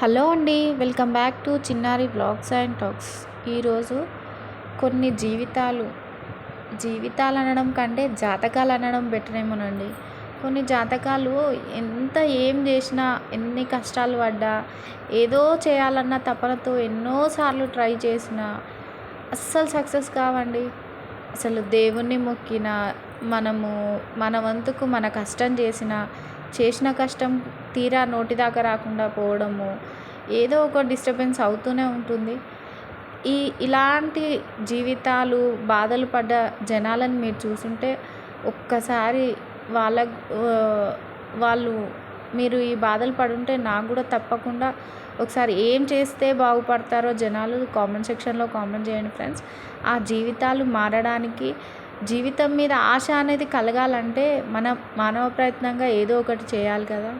Hello అండి, welcome back to చిన్నారి vlogs and talks. ఈరోజు కొన్ని జీవితాలు అనడం కంటే జాతకాలు అనడం బెటర్ ఏమోనండి. కొన్ని జాతకాలు ఎంత ఏం చేసినా, ఎన్ని కష్టాలు పడ్డా, ఏదో చేయాలన్న తపనతో ఎన్నోసార్లు ట్రై చేసినా అస్సలు సక్సెస్ కావండి. అసలు దేవుణ్ణి మొక్కిన, మనము మన వంతుకు మన కష్టం చేసిన కష్టం తీరా నోటి దాకా రాకుండా పోవడము, ఏదో ఒక డిస్టర్బెన్స్ అవుతూనే ఉంటుంది. ఇలాంటి జీవితాలు బాధలు పడ్డ జనాలను మీరు చూసుంటే ఒక్కసారి వాళ్ళ వాళ్ళు మీరు ఈ బాధలు పడుంటే నాకు కూడా తప్పకుండా ఒకసారి ఏం చేస్తే బాగుపడతారో జనాలు కామెంట్ సెక్షన్లో కామెంట్ చేయండి ఫ్రెండ్స్. ఆ జీవితాలు మారడానికి, జీవితం మీద ఆశ అనేది కలగాలంటే మన మానవ ప్రయత్నంగా ఏదో ఒకటి చేయాలి కదా.